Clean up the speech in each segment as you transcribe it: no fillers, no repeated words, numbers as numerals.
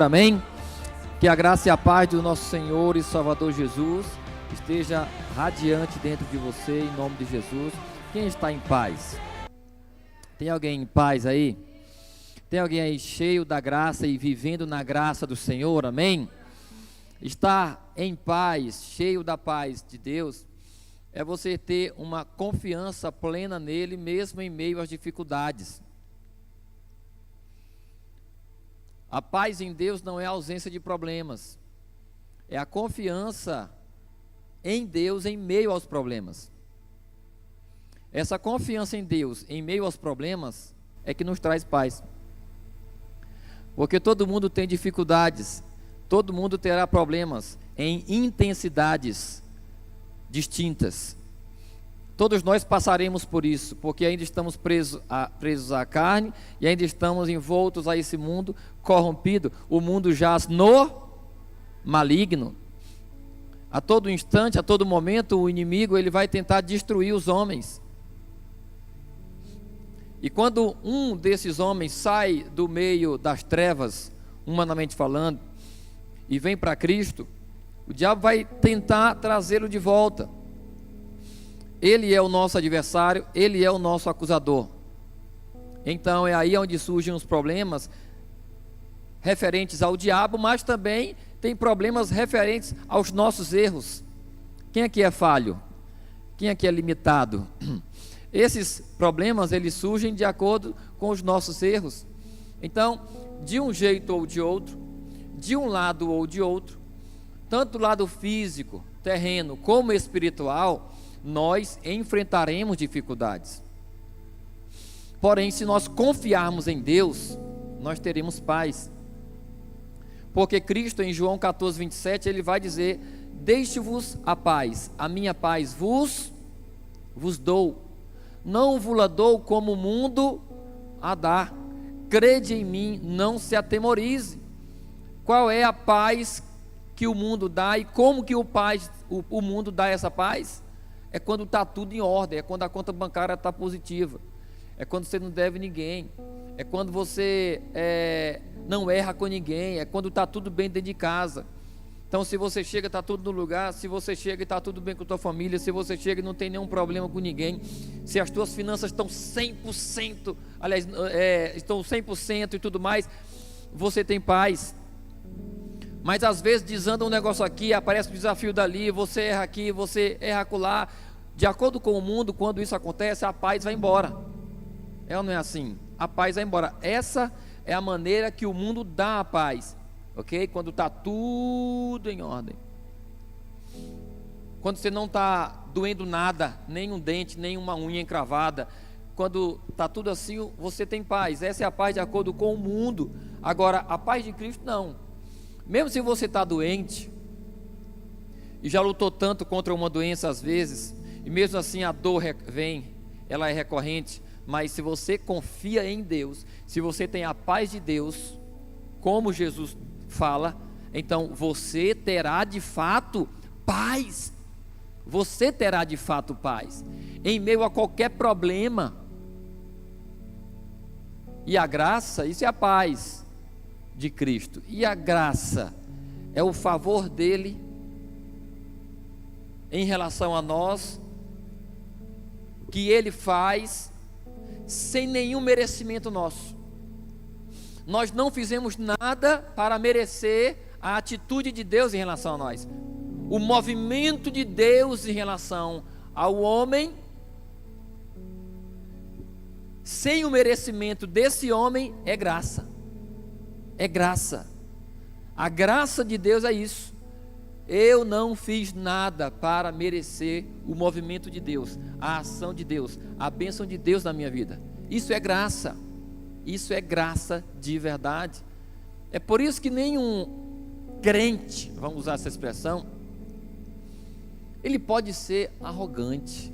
Amém? Que a graça e a paz do nosso Senhor e Salvador Jesus esteja radiante dentro de você, em nome de Jesus. Quem está em paz? Tem alguém em paz aí? Tem alguém aí cheio da graça e vivendo na graça do Senhor? Amém? Estar em paz, cheio da paz de Deus, é você ter uma confiança plena nele, mesmo em meio às dificuldades. A paz em Deus não é a ausência de problemas, é a confiança em Deus em meio aos problemas. Essa confiança em Deus em meio aos problemas é que nos traz paz. Porque todo mundo tem dificuldades, todo mundo terá problemas em intensidades distintas. Todos nós passaremos por isso, porque ainda estamos presos à carne e ainda estamos envoltos a esse mundo corrompido. O mundo jaz no maligno. A todo instante, a todo momento, o inimigo ele vai tentar destruir os homens. E quando um desses homens sai do meio das trevas, humanamente falando, e vem para Cristo, o diabo vai tentar trazê-lo de volta. Ele é o nosso adversário, ele é o nosso acusador. Então é aí onde surgem os problemas referentes ao diabo, mas também tem problemas referentes aos nossos erros. Quem aqui é falho? Quem aqui é limitado? Esses problemas eles surgem de acordo com os nossos erros. Então, de um jeito ou de outro, de um lado ou de outro, tanto do lado físico, terreno, como espiritual, nós enfrentaremos dificuldades. Porém, se nós confiarmos em Deus, nós teremos paz. Porque Cristo em João 14, 27, ele vai dizer: deixe-vos a paz, a minha paz vos dou, não vos la dou como o mundo a dá. Crede em mim, não se atemorize. Qual é a paz que o mundo dá e como que o mundo dá essa paz? É quando está tudo em ordem, é quando a conta bancária está positiva, é quando você não deve ninguém, é quando você não erra com ninguém, é quando está tudo bem dentro de casa. Então, se você chega, está tudo no lugar, se você chega e está tudo bem com a tua família, se você chega e não tem nenhum problema com ninguém, se as tuas finanças estão 100%, aliás, estão 100% e tudo mais, você tem paz. Mas às vezes desanda um negócio aqui, aparece um desafio dali, você erra aqui, você erra acolá. De acordo com o mundo, quando isso acontece, a paz vai embora. É ou não é assim? A paz vai embora. Essa é a maneira que o mundo dá a paz, ok? Quando está tudo em ordem. Quando você não está doendo nada, nem um dente, nem uma unha encravada. Quando está tudo assim, você tem paz. Essa é a paz de acordo com o mundo. Agora, a paz de Cristo não. Mesmo se você está doente, e já lutou tanto contra uma doença às vezes, e mesmo assim a dor vem, ela é recorrente, mas se você confia em Deus, se você tem a paz de Deus, como Jesus fala, então você terá de fato paz. Você terá de fato paz, em meio a qualquer problema. E a graça, isso é a paz de Cristo, e a graça é o favor dele em relação a nós, que ele faz sem nenhum merecimento nosso. Nós não fizemos nada para merecer a atitude de Deus em relação a nós. O movimento de Deus em relação ao homem, sem o merecimento desse homem, é graça. É graça. A graça de Deus é isso. Eu não fiz nada para merecer o movimento de Deus, a ação de Deus, a bênção de Deus na minha vida. Isso é graça. Isso é graça de verdade. É por isso que nenhum crente, vamos usar essa expressão, ele pode ser arrogante,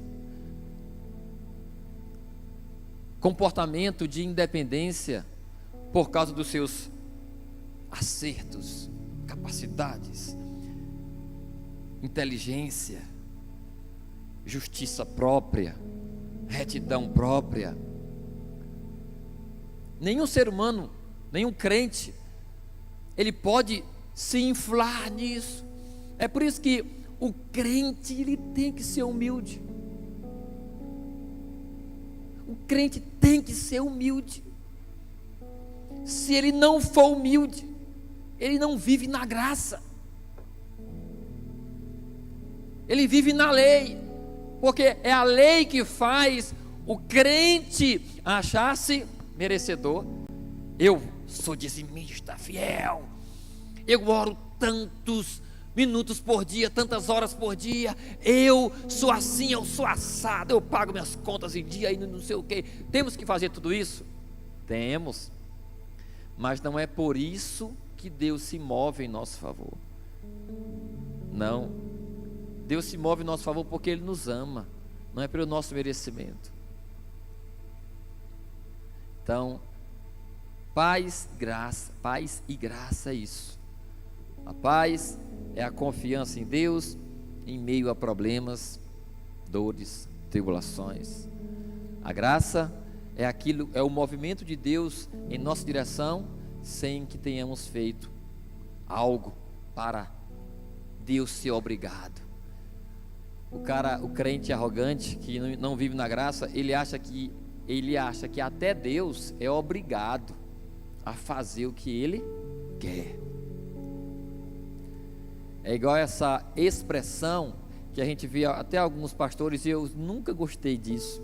comportamento de independência por causa dos seus acertos, capacidades, inteligência, justiça própria, retidão própria. Nenhum ser humano, nenhum crente ele pode se inflar nisso. É por isso que o crente, ele tem que ser humilde. O crente tem que ser humilde. Se ele não for humilde, ele não vive na graça. Ele vive na lei, porque é a lei que faz o crente achar-se merecedor. Eu sou dizimista fiel, eu oro tantos minutos por dia, tantas horas por dia, eu sou assim, eu sou assado, eu pago minhas contas em dia e não sei o que. Temos que fazer tudo isso? Temos, mas não é por isso que Deus se move em nosso favor. Não, Deus se move em nosso favor porque Ele nos ama, não é pelo nosso merecimento. Então, paz e graça é isso. A paz é a confiança em Deus em meio a problemas, dores, tribulações. A graça é o movimento de Deus em nossa direção sem que tenhamos feito algo para Deus ser obrigado. O crente arrogante que não vive na graça, ele acha que até Deus é obrigado a fazer o que ele quer. É igual essa expressão que a gente vê até alguns pastores, e eu nunca gostei disso.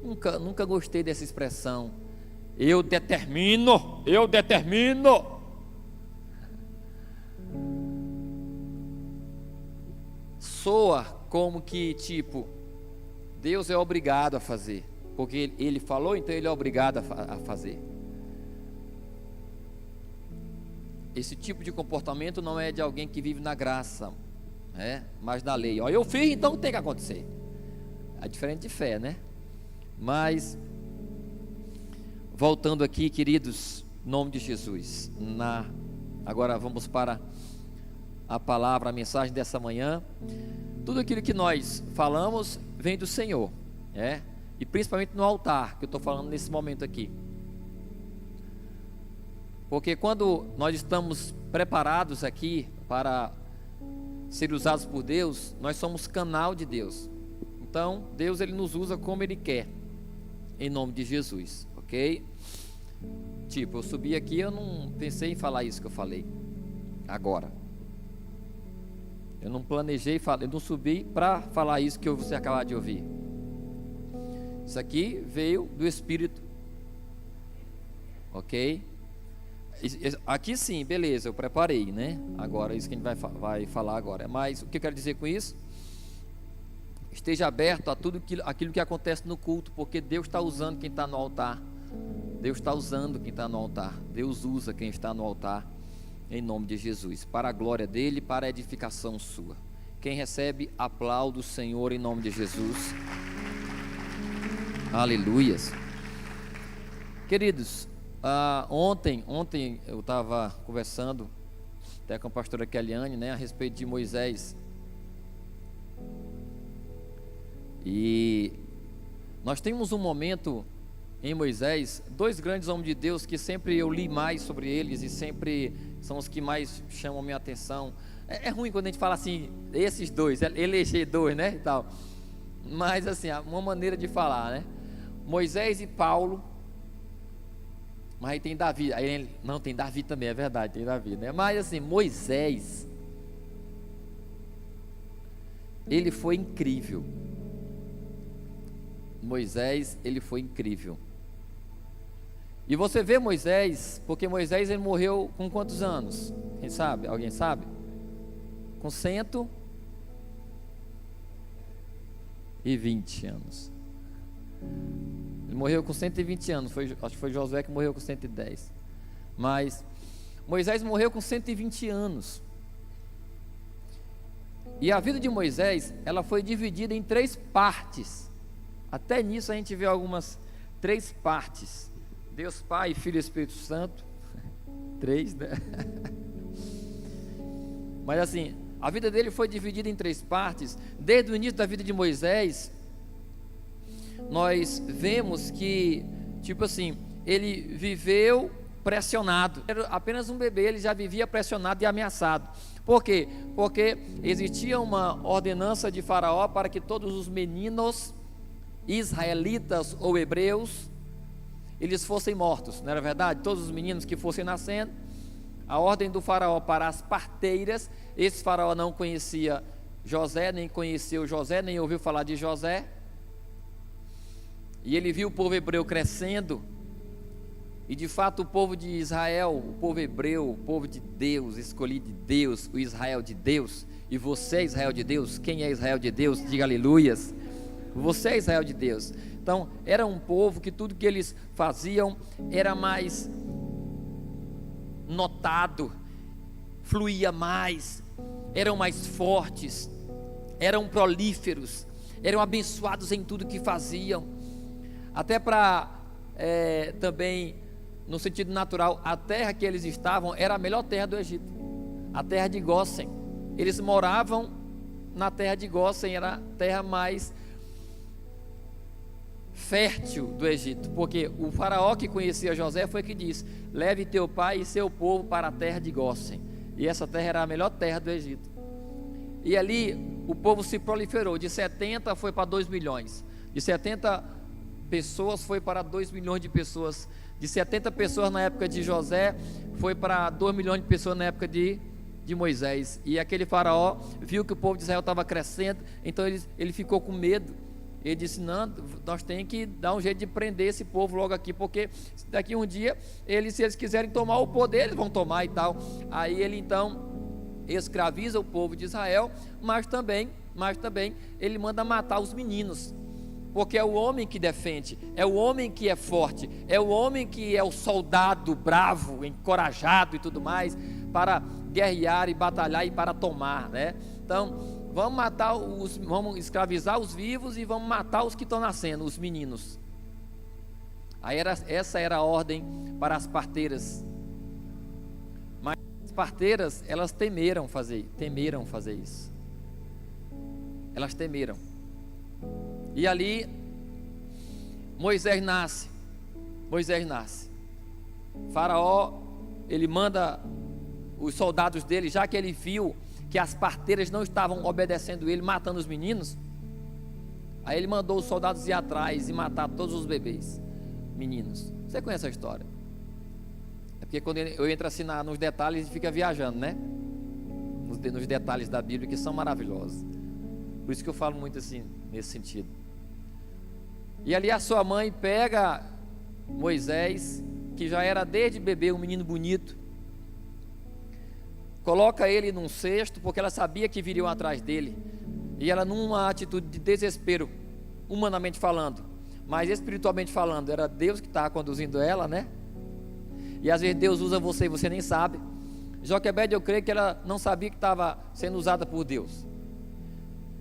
Nunca gostei dessa expressão. Eu determino. Soa como que tipo, Deus é obrigado a fazer, porque Ele falou, então Ele é obrigado a fazer. Esse tipo de comportamento não é de alguém que vive na graça, mas na lei. Eu fiz, então tem que acontecer. É diferente de fé, né? Mas voltando aqui, queridos, em nome de Jesus, agora vamos para a palavra, a mensagem dessa manhã. Tudo aquilo que nós falamos vem do Senhor, e principalmente no altar, que eu estou falando nesse momento aqui. Porque quando nós estamos preparados aqui para ser usados por Deus, nós somos canal de Deus. Então, Deus, Ele nos usa como Ele quer, em nome de Jesus, ok? Tipo, eu subi aqui, eu não pensei em falar isso que eu falei agora. Eu não planejei, eu não subi para falar isso que você acabou de ouvir. Isso aqui veio do Espírito, ok? Aqui sim, beleza, eu preparei, né? Agora, isso que a gente vai falar agora. Mas o que eu quero dizer com isso? Esteja aberto a tudo aquilo que acontece no culto, porque Deus está usando quem está no altar. Deus está usando quem está no altar. Deus usa quem está no altar, em nome de Jesus, para a glória dEle, para a edificação sua. Quem recebe, aplaude o Senhor em nome de Jesus. Aleluias. Queridos, ontem eu estava conversando até com a pastora Keliane, a respeito de Moisés. E nós temos um momento em Moisés, dois grandes homens de Deus que sempre eu li mais sobre eles e sempre são os que mais chamam a minha atenção. É ruim quando a gente fala assim, esses dois, eleger dois, e tal. Mas assim, uma maneira de falar, Moisés e Paulo. Mas aí tem Davi, não, tem Davi também, é verdade, tem Davi, Mas assim, Moisés, ele foi incrível. Moisés, ele foi incrível. E você vê Moisés, porque Moisés, ele morreu com quantos anos? Quem sabe? Alguém sabe? Com 120 anos. Ele morreu com 120 anos, acho que foi Josué que morreu com 110. Mas Moisés morreu com 120 anos. E a vida de Moisés, ela foi dividida em 3 partes. Até nisso a gente vê algumas 3 partes. Deus Pai, Filho e Espírito Santo. 3, Mas assim, a vida dele foi dividida em 3 partes. Desde o início da vida de Moisés, nós vemos que, tipo assim, ele viveu pressionado. Era apenas um bebê, ele já vivia pressionado e ameaçado. Por quê? Porque existia uma ordenança de Faraó para que todos os meninos israelitas ou hebreus, eles fossem mortos, não era verdade? Todos os meninos que fossem nascendo, a ordem do Faraó para as parteiras. Esse Faraó não conhecia José, nem conheceu José, nem ouviu falar de José, e ele viu o povo hebreu crescendo. E de fato o povo de Israel, o povo hebreu, o povo de Deus, escolhido de Deus, o Israel de Deus. E você é Israel de Deus? Quem é Israel de Deus? Diga aleluias. Você é Israel de Deus. Então era um povo que tudo que eles faziam era mais notado, fluía mais, eram mais fortes, eram prolíferos, eram abençoados em tudo que faziam. Até para também, no sentido natural, a terra que eles estavam era a melhor terra do Egito, a terra de Gósen. Eles moravam na terra de Gósen, era a terra mais fértil do Egito, porque o faraó que conhecia José foi que disse: leve teu pai e seu povo para a terra de Gósen. E essa terra era a melhor terra do Egito. E ali o povo se proliferou, de 70 foi para 2 milhões, de 70 pessoas foi para 2 milhões de pessoas, de 70 pessoas na época de José foi para 2 milhões de pessoas na época de Moisés. E aquele faraó viu que o povo de Israel estava crescendo, então ele ficou com medo. Ele disse: não, nós temos que dar um jeito de prender esse povo logo aqui, porque daqui um dia, se eles quiserem tomar o poder, eles vão tomar e tal. Aí ele então escraviza o povo de Israel, mas também ele manda matar os meninos, porque é o homem que defende, é o homem que é forte, é o homem que é o soldado bravo, encorajado e tudo mais, para guerrear e batalhar e para tomar, né? Então vamos escravizar os vivos e vamos matar os que estão nascendo, os meninos. Aí essa era a ordem para as parteiras. Mas as parteiras, elas temeram fazer isso. Elas temeram. E ali Moisés nasce. Faraó, ele manda os soldados dele, já que ele viu que as parteiras não estavam obedecendo ele, matando os meninos, aí ele mandou os soldados ir atrás e matar todos os bebês, meninos. Você conhece a história? É porque quando eu entro assim nos detalhes, fica viajando, né? Nos detalhes da Bíblia, que são maravilhosos. Por isso que eu falo muito assim, nesse sentido. E ali a sua mãe pega Moisés, que já era desde bebê um menino bonito, coloca ele num cesto, porque ela sabia que viriam atrás dele, e ela, numa atitude de desespero, humanamente falando, mas espiritualmente falando, era Deus que estava conduzindo ela, né? E às vezes Deus usa você e você nem sabe. Joquebede, eu creio que ela não sabia que estava sendo usada por Deus.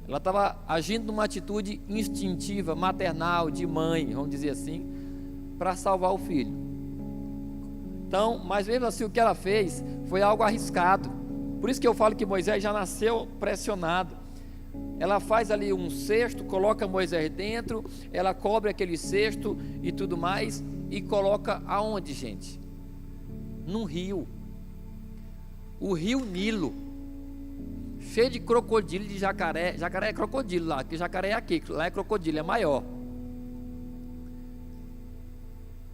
Ela estava agindo numa atitude instintiva, maternal, de mãe, vamos dizer assim, para salvar o filho. Então, mas mesmo assim, o que ela fez foi algo arriscado. Por isso que eu falo que Moisés já nasceu pressionado. Ela faz ali um cesto, coloca Moisés dentro, ela cobre aquele cesto e tudo mais, e coloca aonde, gente? Num rio. O rio Nilo, cheio de crocodilo, de jacaré. Jacaré é crocodilo lá, que jacaré é aqui, lá é crocodilo, é maior.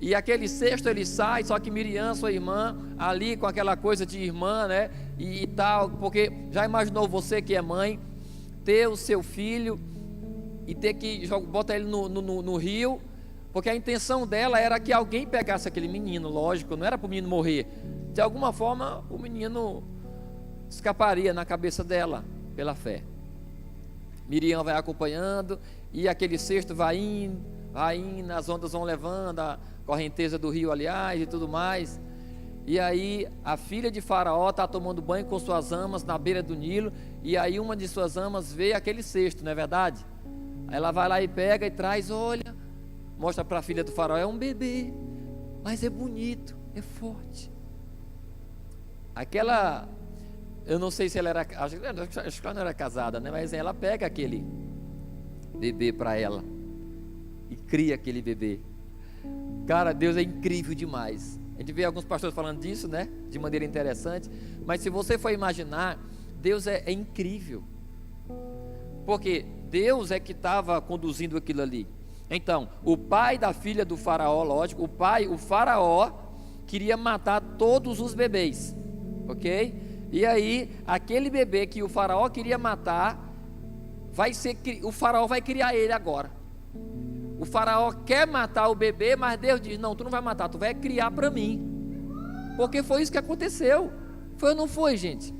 E aquele cesto ele sai, só que Miriam, sua irmã, ali com aquela coisa de irmã, né? E tal, porque já imaginou você que é mãe, ter o seu filho e ter que botar ele no rio, porque a intenção dela era que alguém pegasse aquele menino, lógico, não era para o menino morrer. De alguma forma o menino escaparia na cabeça dela, pela fé. Miriam vai acompanhando, e aquele cesto vai indo, as ondas vão levando, a correnteza do rio, aliás, e tudo mais. E aí a filha de Faraó está tomando banho com suas amas na beira do Nilo, e aí uma de suas amas vê aquele cesto, não é verdade? Aí ela vai lá e pega e traz, olha, mostra para a filha do Faraó, é um bebê, mas é bonito, é forte. Aquela, eu não sei se ela era, acho que ela não era casada, né? Mas ela pega aquele bebê para ela e cria aquele bebê. Cara, Deus é incrível demais. A gente vê alguns pastores falando disso, né? De maneira interessante. Mas se você for imaginar, Deus é incrível. Porque Deus é que estava conduzindo aquilo ali. Então, o pai da filha do faraó, lógico, o faraó, queria matar todos os bebês. Ok? E aí, aquele bebê que o faraó queria matar, o faraó vai criar ele agora. O faraó quer matar o bebê, mas Deus diz: não, tu não vai matar, tu vai criar para mim. Porque foi isso que aconteceu. Foi ou não foi, gente?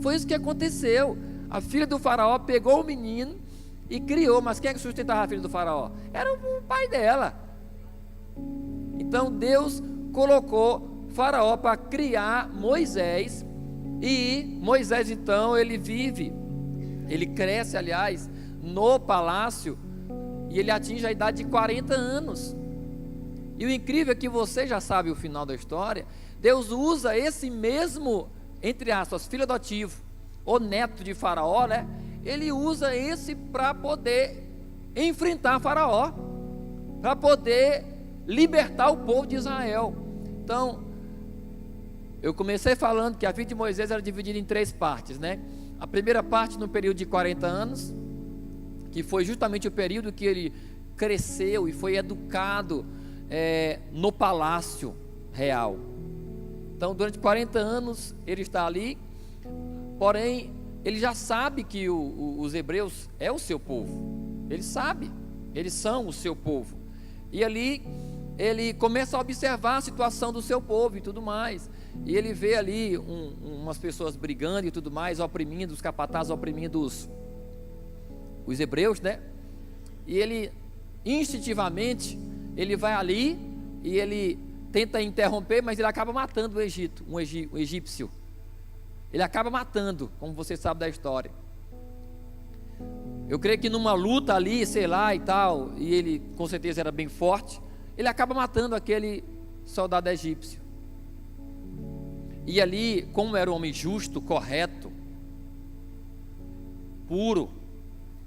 Foi isso que aconteceu. A filha do faraó pegou o menino e criou. Mas quem é que sustentava a filha do faraó? Era o pai dela. Então Deus colocou faraó para criar Moisés. E Moisés então ele cresce, aliás, no palácio. E ele atinge a idade de 40 anos. E o incrível é que você já sabe o final da história. Deus usa esse mesmo, entre aspas, filho adotivo, ou neto de faraó, né? Ele usa esse para poder enfrentar faraó, para poder libertar o povo de Israel. Então, eu comecei falando que a vida de Moisés era dividida em 3 partes, né? A primeira parte no período de 40 anos, que foi justamente o período que ele cresceu e foi educado no palácio real. Então, durante 40 anos ele está ali, porém, ele já sabe que os hebreus é o seu povo. Ele sabe, eles são o seu povo. E ali, ele começa a observar a situação do seu povo e tudo mais. E ele vê ali umas pessoas brigando e tudo mais, oprimindo, os capatazes oprimindo os hebreus, né? E ele, instintivamente, ele vai ali e ele tenta interromper, mas ele acaba matando o egípcio. Ele acaba matando, como você sabe da história. Eu creio que numa luta ali, sei lá e tal, e ele com certeza era bem forte, ele acaba matando aquele soldado egípcio. E ali, como era um homem justo, correto, puro,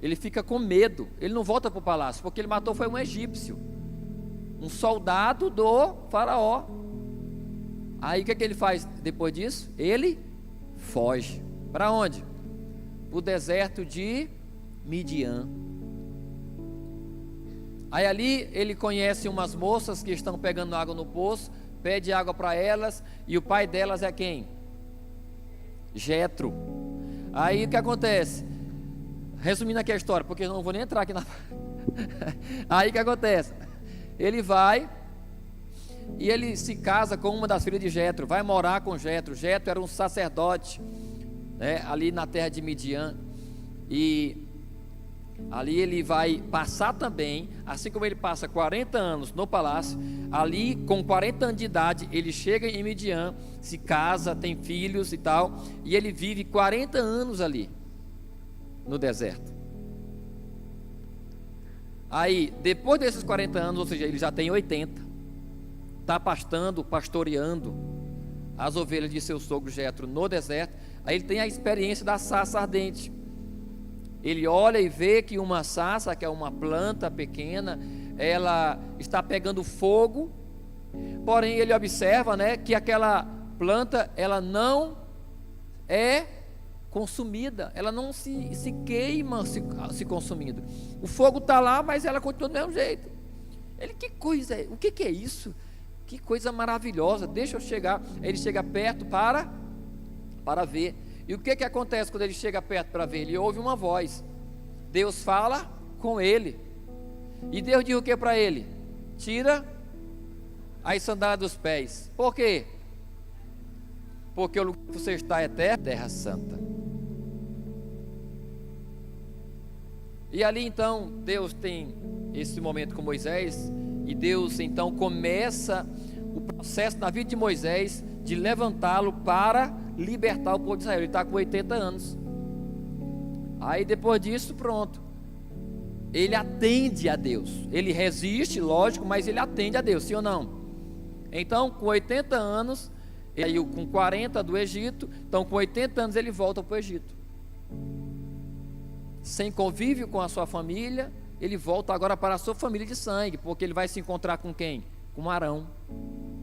ele fica com medo, ele não volta para o palácio, porque ele matou foi um egípcio, um soldado do faraó. Aí o que ele faz depois disso? Ele foge. Para onde? Para o deserto de Midian. Aí ali ele conhece umas moças que estão pegando água no poço, pede água para elas, e o pai delas é quem? Jetro. Aí o que acontece? Resumindo aqui a história, porque eu não vou nem entrar aqui na... Aí o que acontece? Ele vai e ele se casa com uma das filhas de Jetro, vai morar com Jetro. Jetro era um sacerdote, né, ali na terra de Midian. E ali ele vai passar também, assim como ele passa 40 anos no palácio, ali com 40 anos de idade, ele chega em Midian, se casa, tem filhos e tal, e ele vive 40 anos ali, no deserto. Aí, depois desses 40 anos, ou seja, ele já tem 80, está pastoreando as ovelhas de seu sogro Jetro no deserto. Aí ele tem a experiência da sarça ardente. Ele olha e vê que uma sarça, que é uma planta pequena, ela está pegando fogo, porém ele observa, né, que aquela planta, ela não é consumida, ela não se queima se consumindo. O fogo está lá, mas ela continua do mesmo jeito. Ele, que coisa é? O que é isso? Que coisa maravilhosa, deixa eu chegar. Ele chega perto para ver. E o que acontece quando ele chega perto para ver? Ele ouve uma voz. Deus fala com ele. E Deus diz o que para ele? Tira as sandálias dos pés. Por quê? Porque o lugar que você está é terra santa. E ali então Deus tem esse momento com Moisés. E Deus então começa o processo na vida de Moisés de levantá-lo para libertar o povo de Israel. Ele está com 80 anos. Aí depois disso, pronto, ele atende a Deus. Ele resiste, lógico, mas ele atende a Deus, sim ou não? Então com 80 anos, ele saiu com 40 do Egito. Então com 80 anos ele volta para o Egito, sem convívio com a sua família. Ele volta agora para a sua família de sangue, porque ele vai se encontrar com quem? Com Arão.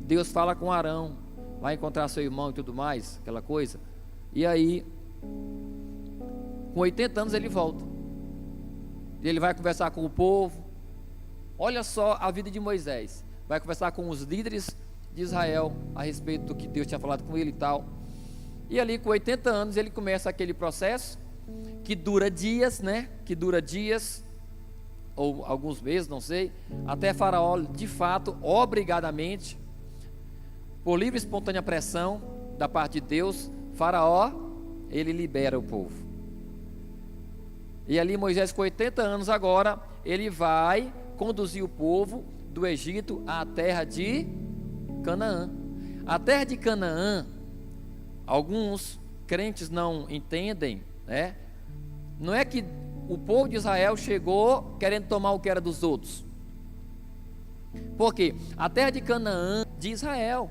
Deus fala com Arão, vai encontrar seu irmão e tudo mais, aquela coisa. E aí, com 80 anos ele volta. Ele vai conversar com o povo. Olha só a vida de Moisés. Vai conversar com os líderes de Israel a respeito do que Deus tinha falado com ele e tal. E ali com 80 anos ele começa aquele processo que dura dias, né? Que dura dias ou alguns meses, não sei, até Faraó, de fato, obrigadamente, por livre e espontânea pressão da parte de Deus, Faraó, ele libera o povo. E ali Moisés com 80 anos agora, ele vai conduzir o povo do Egito à terra de Canaã. A terra de Canaã, alguns crentes não entendem, né? Não é que o povo de Israel chegou querendo tomar o que era dos outros. Por quê? A terra de Canaã de Israel.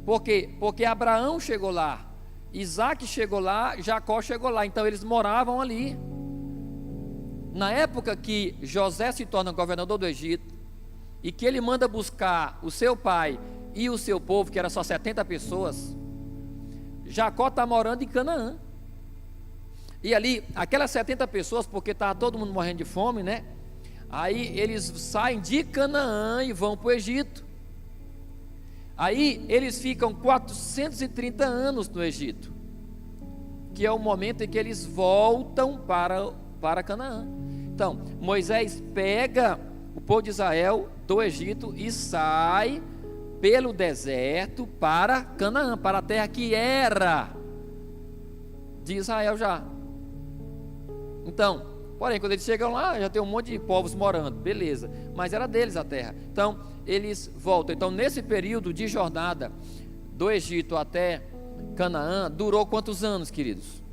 Por quê? Porque Abraão chegou lá, Isaac chegou lá, Jacó chegou lá, então eles moravam ali. Na época que José se torna governador do Egito, e que ele manda buscar o seu pai e o seu povo, que era só 70 pessoas, Jacó está morando em Canaã. E ali, aquelas 70 pessoas, porque estava todo mundo morrendo de fome, né? Aí eles saem de Canaã e vão para o Egito. Aí eles ficam 430 anos no Egito, que é o momento em que eles voltam para Canaã. Então, Moisés pega o povo de Israel do Egito e sai pelo deserto para Canaã, para a terra que era de Israel já. Então, porém, quando eles chegam lá, já tem um monte de povos morando, beleza, mas era deles a terra. Então, eles voltam. Então, nesse período de jornada do Egito até Canaã, durou quantos anos, queridos?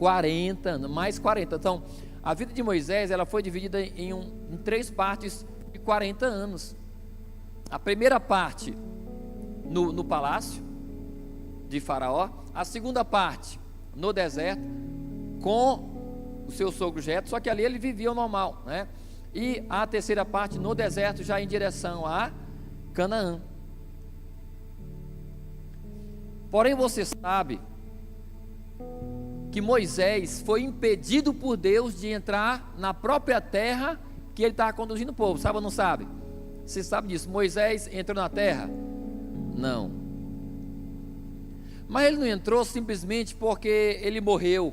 40 anos, mais 40. Então, a vida de Moisés, ela foi dividida em 3 partes de 40 anos. A primeira parte no palácio de Faraó, a segunda parte no deserto com o seu sogro Jetro, só que ali ele vivia o normal, né? E a terceira parte no deserto, já em direção a Canaã. Porém, você sabe que Moisés foi impedido por Deus de entrar na própria terra que ele estava conduzindo o povo, sabe ou não sabe? Você sabe disso? Moisés entrou na terra? Não. Mas ele não entrou simplesmente porque ele morreu.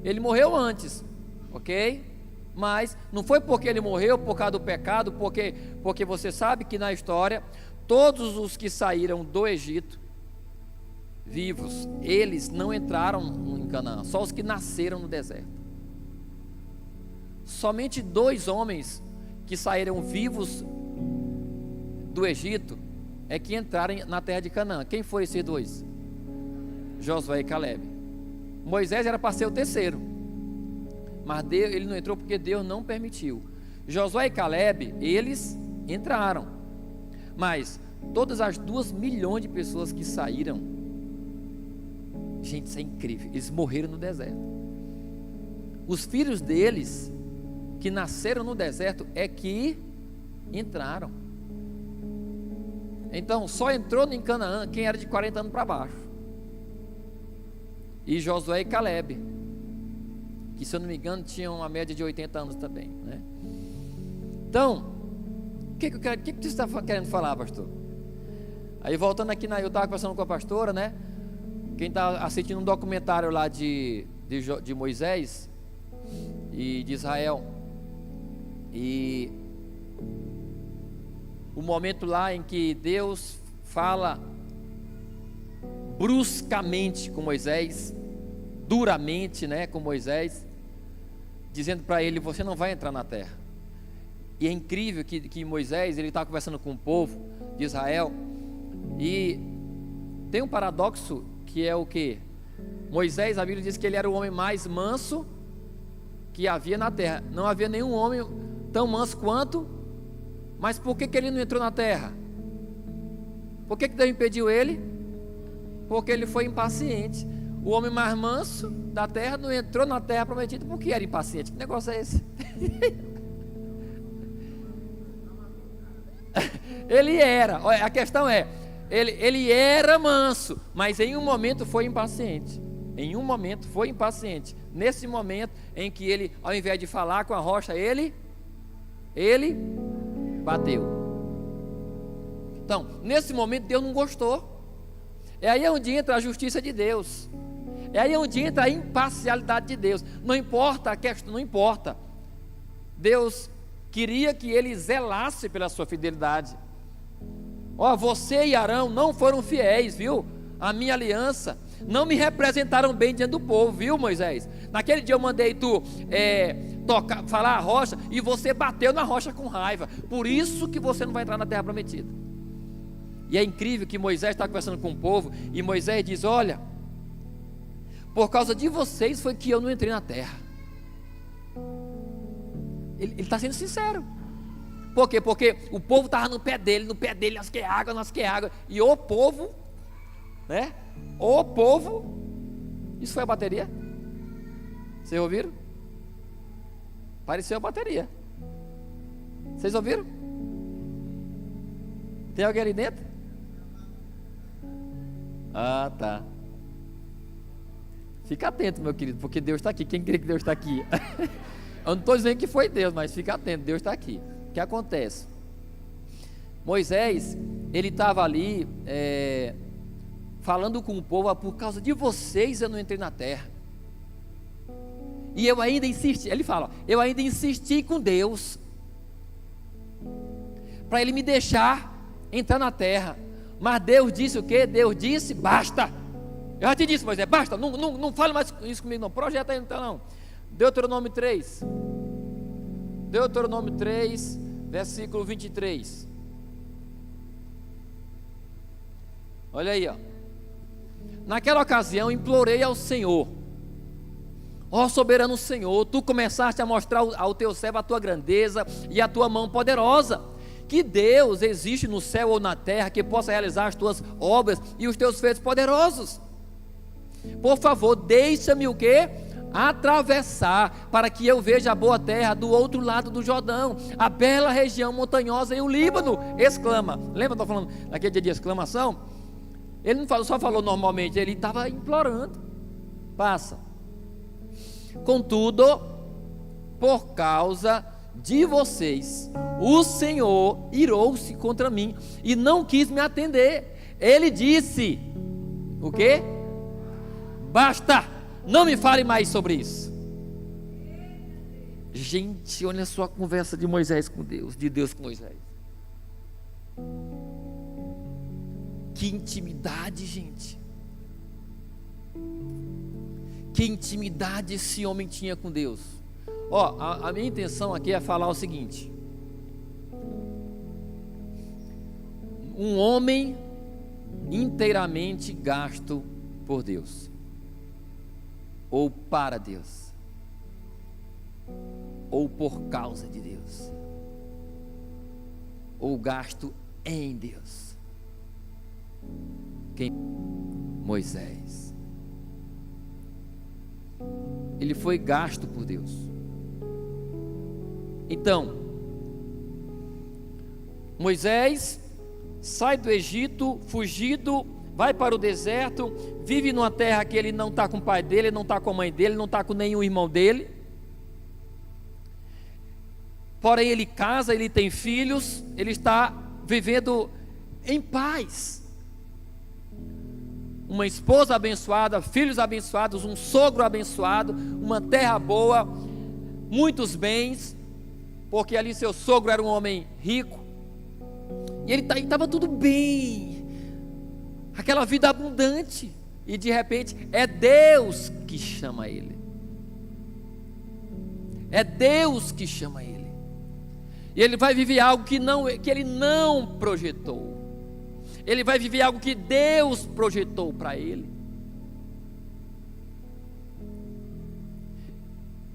Ele morreu antes, ok? Mas não foi porque ele morreu por causa do pecado, porque você sabe que na história, todos os que saíram do Egito, vivos, eles não entraram em Canaã, só os que nasceram no deserto. Somente 2 homens que saíram vivos do Egito é que entraram na terra de Canaã. Quem foram esses 2? Josué e Calebe. Moisés era para ser o terceiro, mas ele não entrou porque Deus não permitiu. Josué e Calebe, eles entraram, mas todas as 2 milhões de pessoas que saíram, gente, isso é incrível, eles morreram no deserto. Os filhos deles, que nasceram no deserto, é que entraram. Então, só entrou em Canaã quem era de 40 anos para baixo. E Josué e Calebe, que se eu não me engano tinham uma média de 80 anos também, né? Então, o que você está querendo falar, pastor? Aí voltando aqui, eu estava conversando com a pastora, né? Quem está assistindo um documentário lá de Moisés e de Israel, e o momento lá em que Deus fala bruscamente com Moisés, duramente, né, com Moisés, dizendo para ele: você não vai entrar na terra. E é incrível que Moisés, ele está conversando com o povo de Israel, e tem um paradoxo que é o que? Moisés, a Bíblia diz que ele era o homem mais manso que havia na terra. Não havia nenhum homem tão manso quanto. Mas por que ele não entrou na terra? Por que Deus impediu ele? Porque ele foi impaciente. O homem mais manso da terra não entrou na terra prometida porque era impaciente. Que negócio é esse? Ele era, olha, a questão é, ele era manso, mas em um momento foi impaciente. Em um momento foi impaciente. Nesse momento em que ele, ao invés de falar com a rocha, ele bateu. Então, nesse momento Deus não gostou. É aí onde entra a justiça de Deus. É aí onde entra a imparcialidade de Deus. Não importa a questão, não importa. Deus queria que ele zelasse pela sua fidelidade. Ó, você e Arão não foram fiéis, viu? A minha aliança. Não me representaram bem diante do povo, viu, Moisés? Naquele dia eu mandei tu falar a rocha, e você bateu na rocha com raiva. Por isso que você não vai entrar na terra prometida. E é incrível que Moisés está conversando com o povo, e Moisés diz: olha, por causa de vocês foi que eu não entrei na terra. Ele está sendo sincero. Por quê? Porque o povo estava no pé dele, nós quer água, e o povo, né? O povo, isso foi a bateria? Vocês ouviram? Pareceu a bateria. Vocês ouviram? Tem alguém ali dentro? Ah, tá. Fica atento, meu querido, porque Deus está aqui. Quem crê que Deus está aqui? Eu não estou dizendo que foi Deus, mas fica atento, Deus está aqui. O que acontece? Moisés, ele estava ali falando com o povo: por causa de vocês eu não entrei na terra. E eu ainda insisti, ele fala, eu ainda insisti com Deus para ele me deixar entrar na terra. Mas Deus disse o quê? Deus disse: basta. Eu já te disse, Moisés, basta, não fale mais isso comigo não, projeta aí então não. Deuteronômio 3, versículo 23. Olha aí, ó. Naquela ocasião implorei ao Senhor: ó soberano Senhor, tu começaste a mostrar ao teu servo a tua grandeza e a tua mão poderosa. Que Deus existe no céu ou na terra que possa realizar as tuas obras e os teus feitos poderosos? Por favor, deixa-me o quê? Atravessar, para que eu veja a boa terra do outro lado do Jordão, a bela região montanhosa e o Líbano. Exclama. Lembra que eu estou falando naquele dia de exclamação? Ele não falou, só falou normalmente, ele estava implorando. Passa. Contudo, por causa de vocês, o Senhor irou-se contra mim e não quis me atender. Ele disse: o quê? Basta, não me fale mais sobre isso. Gente, olha só a conversa de Moisés com Deus, de Deus com Moisés. Que intimidade, gente. Que intimidade esse homem tinha com Deus. Ó, a minha intenção aqui é falar o seguinte: um homem inteiramente gasto por Deus, ou para Deus, ou por causa de Deus, ou gasto em Deus. Quem? Moisés. Ele foi gasto por Deus. Então, Moisés sai do Egito, fugido, vai para o deserto, vive numa terra que ele não está com o pai dele, não está com a mãe dele, não está com nenhum irmão dele. Porém ele casa, ele tem filhos, ele está vivendo em paz. Uma esposa abençoada, filhos abençoados, um sogro abençoado, uma terra boa, muitos bens, porque ali seu sogro era um homem rico, e ele estava tudo bem, aquela vida abundante, e de repente é Deus que chama ele, é Deus que chama ele, e ele vai viver algo que ele não projetou. Ele vai viver algo que Deus projetou para ele.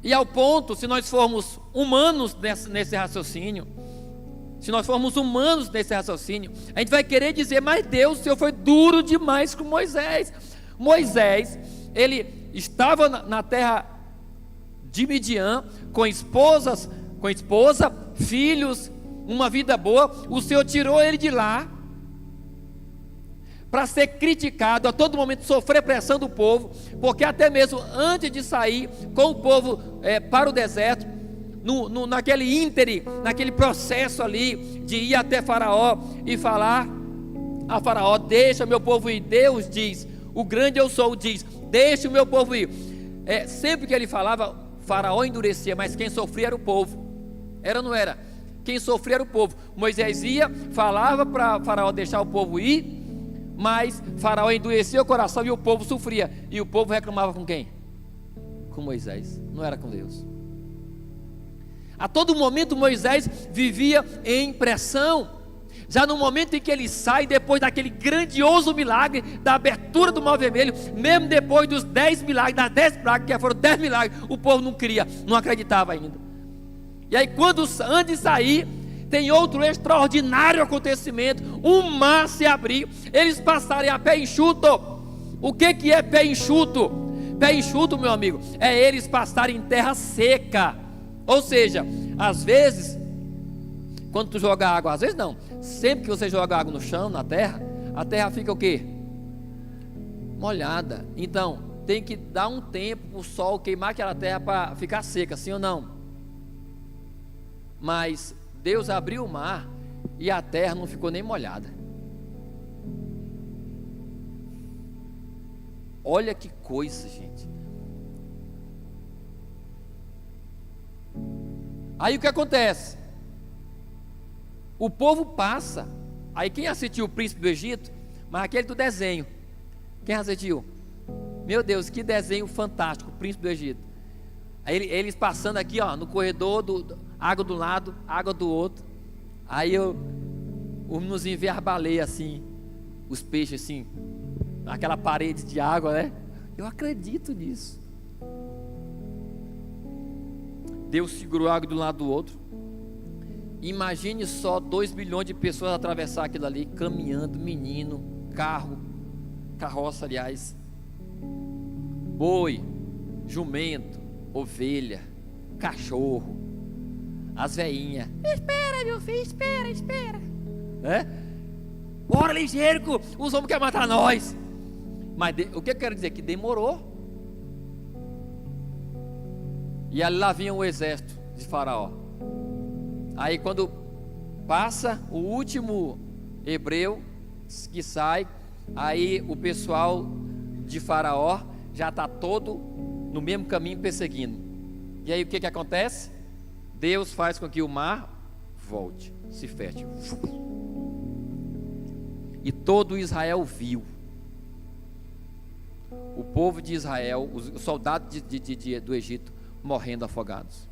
E ao ponto, se nós formos humanos nesse raciocínio, a gente vai querer dizer: mas Deus, o Senhor foi duro demais com Moisés. Moisés, ele estava na terra de Midian, com esposa, filhos, uma vida boa, o Senhor tirou ele de lá, para ser criticado, a todo momento sofrer pressão do povo, porque até mesmo antes de sair com o povo para o deserto, naquele íntere, naquele processo ali, de ir até Faraó e falar a Faraó: deixa meu povo ir. Deus diz, o grande eu sou diz, deixa o meu povo ir. Sempre que ele falava, Faraó endurecia, mas quem sofria era o povo. Era ou não era? Quem sofria era o povo. Moisés ia, falava para Faraó deixar o povo ir, mas Faraó endurecia o coração e o povo sofria. E o povo reclamava com quem? Com Moisés, não era com Deus. A todo momento Moisés vivia em pressão. Já no momento em que ele sai, depois daquele grandioso milagre da abertura do Mar Vermelho, mesmo depois dos 10 milagres, das 10 pragas, que foram 10 milagres, o povo não cria, não acreditava ainda. E aí, antes de sair, tem outro extraordinário acontecimento: um mar se abrir, eles passarem a pé enxuto. O que é pé enxuto? Pé enxuto, meu amigo, é eles passarem em terra seca. Ou seja, às vezes, quando tu joga água, às vezes não, sempre que você joga água no chão, na terra, a terra fica o quê? Molhada. Então, tem que dar um tempo para o sol queimar aquela terra para ficar seca, sim ou não? Mas Deus abriu o mar e a terra não ficou nem molhada. Olha que coisa, gente. Aí o que acontece? O povo passa. Aí quem assistiu o Príncipe do Egito? Mas aquele do desenho. Quem assistiu? Meu Deus, que desenho fantástico, o Príncipe do Egito. Aí eles passando aqui, ó, no corredor, água do lado, água do outro. Aí o meninozinho vê as baleias assim, os peixes assim, aquela parede de água, né? Eu acredito nisso. Deus segurou a água de um lado do outro. Imagine só 2 milhões de pessoas atravessar aquilo ali, caminhando, menino, carroça, aliás, boi, jumento, ovelha, cachorro, as veinhas. Espera, meu filho, espera. Bora ligeiro, os homens querem matar nós. Mas o que eu quero dizer? Que demorou. E ali lá vinha o exército de Faraó. Aí quando passa o último hebreu que sai, aí o pessoal de Faraó já está todo no mesmo caminho perseguindo. E aí o que acontece? Deus faz com que o mar volte, se feche. E todo Israel viu. O povo de Israel, os soldados do Egito morrendo afogados.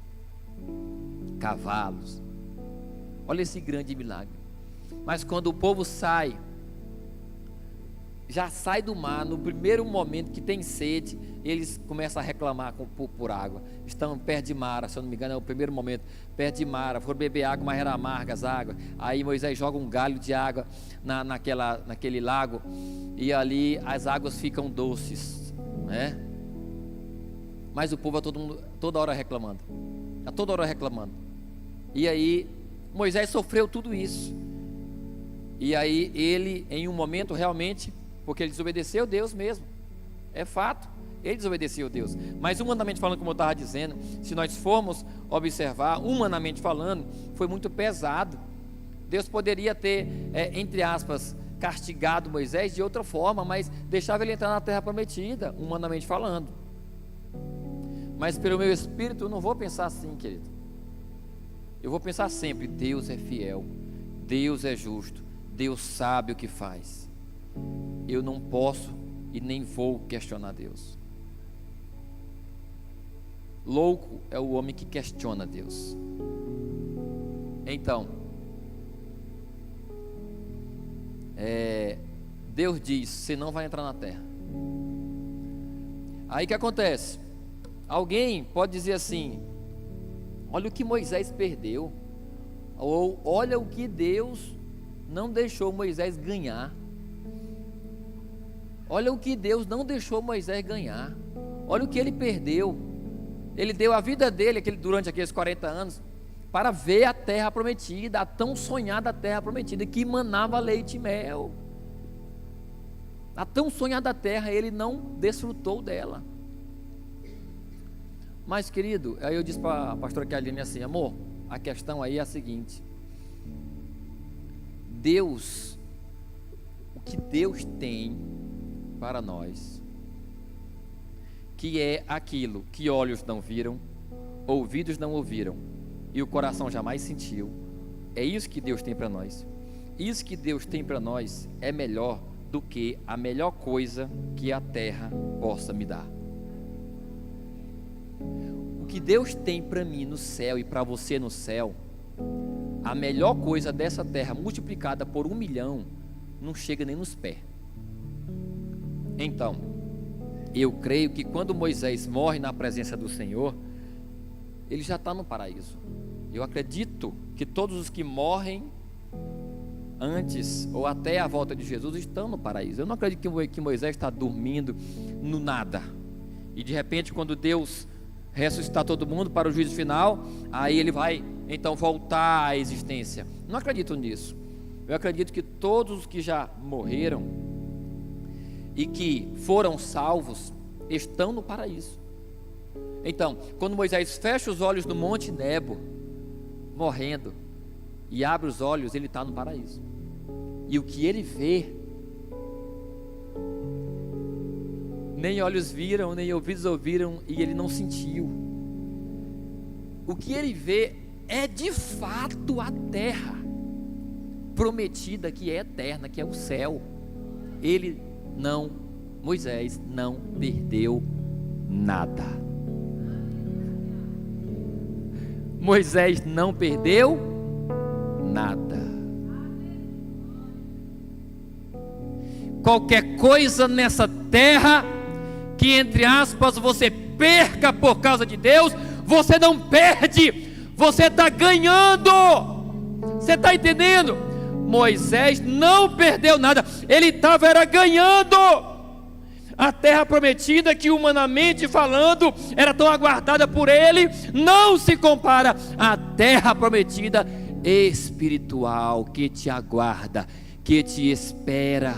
Cavalos. Olha esse grande milagre. Mas quando o povo sai, já sai do mar, no primeiro momento que tem sede, eles começam a reclamar por água. Estão perto de Mara, se eu não me engano é o primeiro momento, perto de Mara, foram beber água, mas era amarga as águas. Aí Moisés joga um galho de água naquele lago, e ali as águas ficam doces, né? Mas o povo toda hora reclamando. E aí Moisés sofreu tudo isso. E aí ele, em um momento realmente, porque ele desobedeceu Deus mesmo, é fato, ele desobedeceu Deus. Mas humanamente falando, como eu estava dizendo, se nós formos observar, humanamente falando, foi muito pesado. Deus poderia ter, entre aspas, castigado Moisés de outra forma, mas deixava ele entrar na terra prometida, humanamente falando. Mas pelo meu espírito eu não vou pensar assim, querido. Eu vou pensar sempre: Deus é fiel, Deus é justo, Deus sabe o que faz. Eu não posso e nem vou questionar Deus. Louco é o homem que questiona Deus. Então, Deus diz: você não vai entrar na terra. Aí o que acontece? Alguém pode dizer assim: olha o que Moisés perdeu, ou olha o que Deus não deixou Moisés ganhar. Olha o que Deus não deixou Moisés ganhar. Olha o que ele perdeu. Ele deu a vida dele durante aqueles 40 anos para ver a terra prometida, a tão sonhada terra prometida, que manava leite e mel. A tão sonhada terra, ele não desfrutou dela. Mas, querido, aí eu disse para a pastora Kaline assim: amor, a questão aí é a seguinte: Deus, o que Deus tem para nós, que é aquilo que olhos não viram, ouvidos não ouviram e o coração jamais sentiu, é isso que Deus tem para nós. Isso que Deus tem para nós é melhor do que a melhor coisa que a terra possa me dar. O que Deus tem para mim no céu e para você no céu, a melhor coisa dessa terra multiplicada por 1 milhão, não chega nem nos pés. Então, eu creio que quando Moisés morre na presença do Senhor, ele já está no paraíso. Eu acredito que todos os que morrem antes ou até a volta de Jesus estão no paraíso. Eu não acredito que Moisés está dormindo no nada, e de repente, quando Deus ressuscitar todo mundo para o juízo final, aí ele vai então voltar à existência. Não acredito nisso. Eu acredito que todos os que já morreram e que foram salvos estão no paraíso. Então, quando Moisés fecha os olhos no Monte Nebo, morrendo, e abre os olhos, ele está no paraíso. E o que ele vê, nem olhos viram, nem ouvidos ouviram, e ele não sentiu. O que ele vê é de fato a terra prometida, que é eterna, que é o céu. Moisés não perdeu nada. Moisés não perdeu nada. Qualquer coisa nessa terra que, entre aspas, você perca por causa de Deus, você não perde, você está ganhando. Você está entendendo? Moisés não perdeu nada, ele estava ganhando. A terra prometida, que humanamente falando era tão aguardada por ele, não se compara à terra prometida espiritual que te aguarda, que te espera.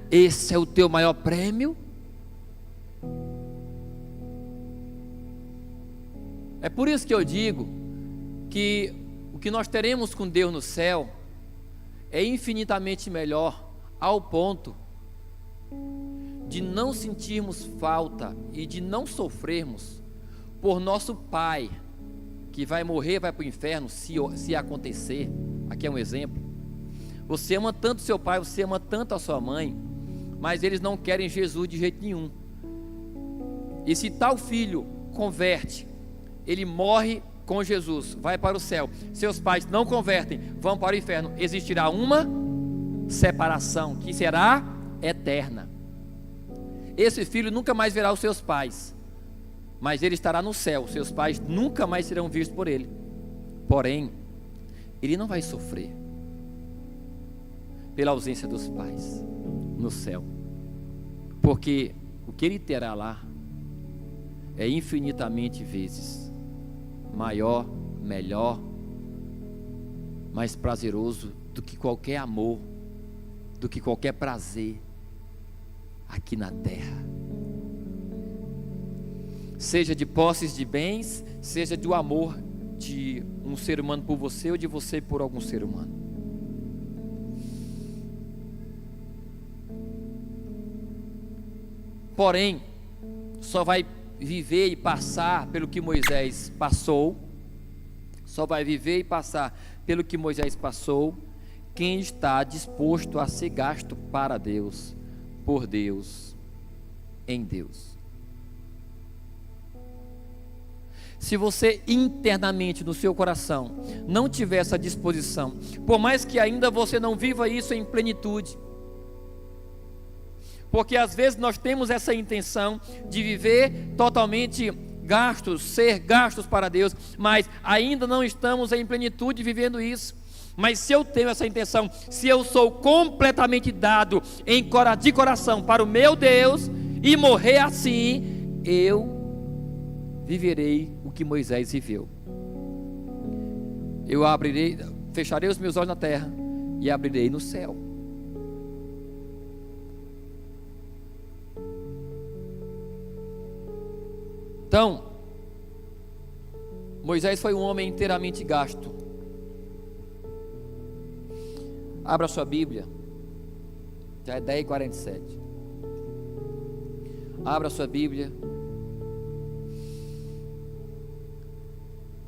Esse é o teu maior prêmio. É por isso que eu digo que o que nós teremos com Deus no céu é infinitamente melhor, ao ponto de não sentirmos falta e de não sofrermos por nosso pai, que vai morrer, vai para o inferno, se acontecer. Aqui é um exemplo. Você ama tanto seu pai, você ama tanto a sua mãe, mas eles não querem Jesus de jeito nenhum. E se tal filho converte, ele morre com Jesus, vai para o céu. Seus pais não convertem, vão para o inferno. Existirá uma separação que será eterna. Esse filho nunca mais verá os seus pais, mas ele estará no céu. Seus pais nunca mais serão vistos por ele. Porém, ele não vai sofrer pela ausência dos pais no céu, porque o que ele terá lá é infinitamente vezes maior, melhor, mais prazeroso do que qualquer amor, do que qualquer prazer aqui na terra, seja de posses de bens, seja do amor de um ser humano por você, ou de você por algum ser humano. Porém, só vai viver e passar pelo que Moisés passou, só vai viver e passar pelo que Moisés passou quem está disposto a ser gasto para Deus, por Deus, em Deus. Se você internamente no seu coração não tiver essa disposição, por mais que ainda você não viva isso em plenitude, porque às vezes nós temos essa intenção de viver totalmente gastos, ser gastos para Deus, mas ainda não estamos em plenitude vivendo isso. Mas se eu tenho essa intenção, se eu sou completamente dado de coração para o meu Deus e morrer assim, eu viverei o que Moisés viveu. eu abrirei, fecharei os meus olhos na terra e abrirei no céu. Então, Moisés foi um homem inteiramente gasto. Abra sua Bíblia, já é 10h47. Abra sua Bíblia,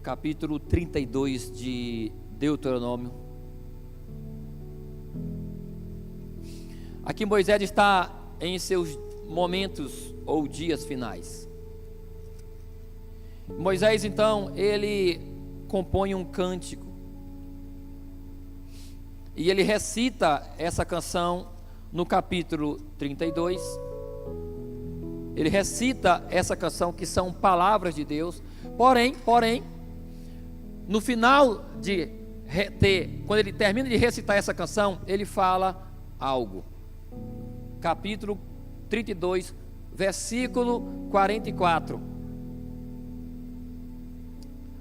capítulo 32 de Deuteronômio. Aqui Moisés está em seus momentos ou dias finais. Moisés, então, ele compõe um cântico e ele recita essa canção no capítulo 32. Ele recita essa canção, que são palavras de Deus. Porém, no final quando ele termina de recitar essa canção, ele fala algo. Capítulo 32, versículo 44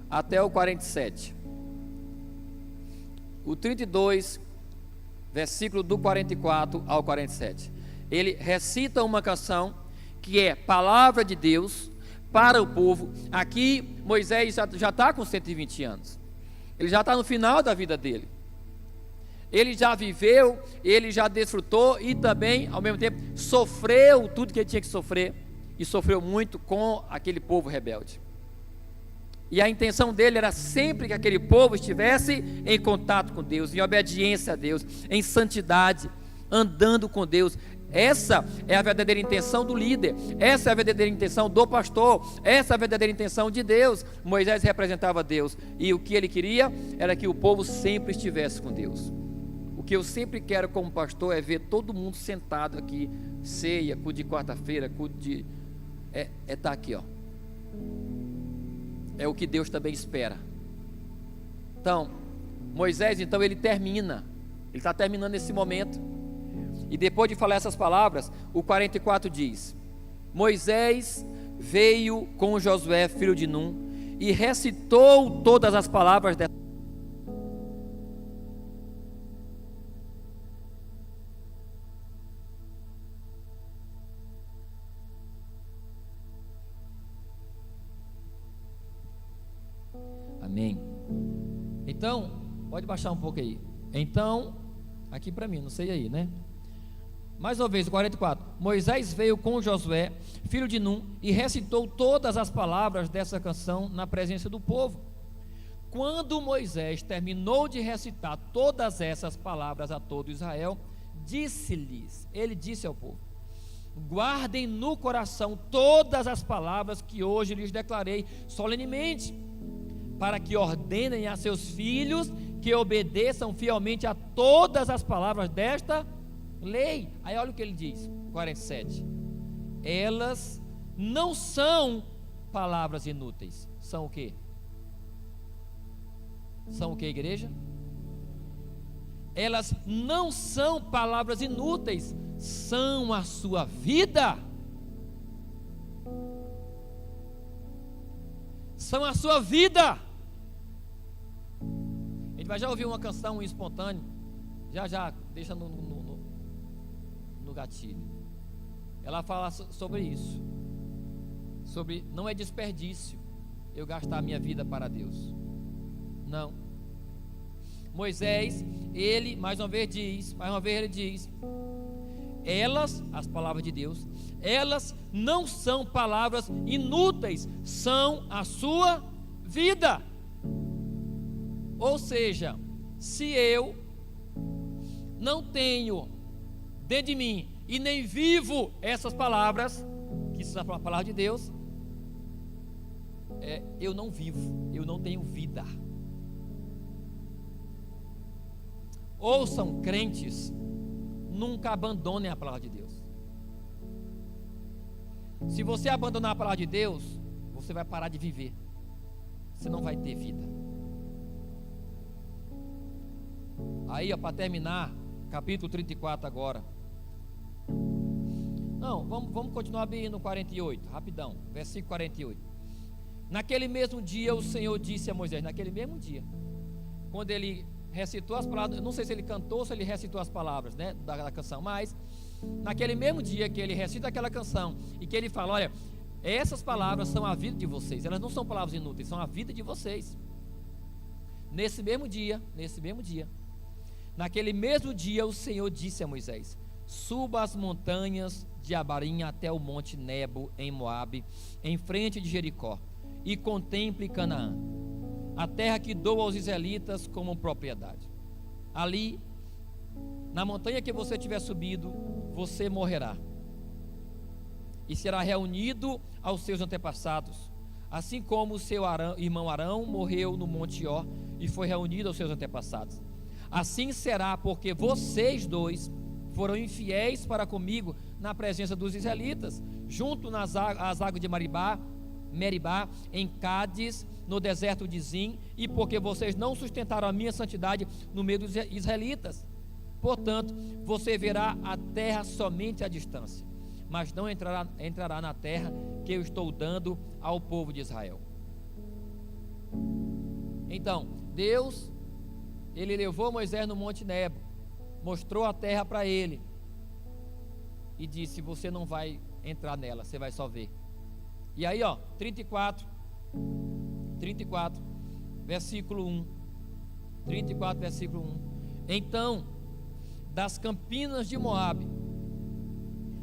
até o 47. O 32, versículo do 44 ao 47. Ele recita uma canção que é palavra de Deus para o povo. Aqui Moisés já está com 120 anos. Ele já está no final da vida dele. Ele já viveu, ele já desfrutou e também, ao mesmo tempo, sofreu tudo que ele tinha que sofrer. E sofreu muito com aquele povo rebelde. E a intenção dele era sempre que aquele povo estivesse em contato com Deus, em obediência a Deus, em santidade, andando com Deus. Essa é a verdadeira intenção do líder, essa é a verdadeira intenção do pastor, essa é a verdadeira intenção de Deus. Moisés representava Deus, e o que ele queria era que o povo sempre estivesse com Deus. O que eu sempre quero como pastor é ver todo mundo sentado aqui, ceia, culto de quarta-feira, culto de... tá aqui, ó. É o que Deus também espera. Então, Moisés, então, ele está terminando esse momento. E depois de falar essas palavras, o 44 diz: Moisés veio com Josué, filho de Num, e recitou todas as palavras dessa. Amém. Então, pode baixar um pouco aí. Então, aqui para mim, não sei aí, né? Mais uma vez, o 44. Moisés veio com Josué, filho de Num, e recitou todas as palavras dessa canção na presença do povo. Quando Moisés terminou de recitar todas essas palavras a todo Israel, ele disse ao povo: guardem no coração todas as palavras que hoje lhes declarei solenemente, para que ordenem a seus filhos que obedeçam fielmente a todas as palavras desta lei. Aí olha o que ele diz, 47. Elas não são palavras inúteis. São o quê? São o quê, igreja? Elas não são palavras inúteis, são a sua vida. São a sua vida. A gente vai já ouvir uma canção espontânea. Já deixa no gatilho. Ela fala sobre isso. Sobre não é desperdício eu gastar a minha vida para Deus. Não. Moisés, ele mais uma vez ele diz: elas, as palavras de Deus, elas não são palavras inúteis, são a sua vida. Ou seja, se eu não tenho dentro de mim e nem vivo essas palavras, que são a palavra de Deus, eu não vivo, eu não tenho vida. Ouçam, crentes, nunca abandonem a palavra de Deus. Se você abandonar a palavra de Deus, você vai parar de viver. Você não vai ter vida. Aí, para terminar, capítulo 34 agora. Não, vamos continuar bem no 48, rapidão, versículo 48. Naquele mesmo dia o Senhor disse a Moisés, naquele mesmo dia, quando ele recitou as palavras, não sei se ele cantou ou se ele recitou as palavras, né, da canção, mas naquele mesmo dia que ele recita aquela canção e que ele fala: olha, essas palavras são a vida de vocês, elas não são palavras inúteis, são a vida de vocês. Nesse mesmo dia, naquele mesmo dia, o Senhor disse a Moisés: suba as montanhas de Abarim até o monte Nebo em Moabe, em frente de Jericó, e contemple Canaã, a terra que dou aos israelitas como propriedade. Ali, na montanha que você tiver subido, você morrerá e será reunido aos seus antepassados, assim como o seu irmão Arão morreu no monte Ó e foi reunido aos seus antepassados. Assim será, porque vocês dois foram infiéis para comigo na presença dos israelitas, junto às águas de Meribá, em Cádiz, no deserto de Zim, e porque vocês não sustentaram a minha santidade no meio dos israelitas. Portanto, você verá a terra somente à distância, mas não entrará na terra que eu estou dando ao povo de Israel. Então, Deus, ele levou Moisés no monte Nebo, mostrou a terra para ele e disse: você não vai entrar nela, você vai só ver. E aí, 34, versículo 1. 34, versículo 1. Então, das campinas de Moabe,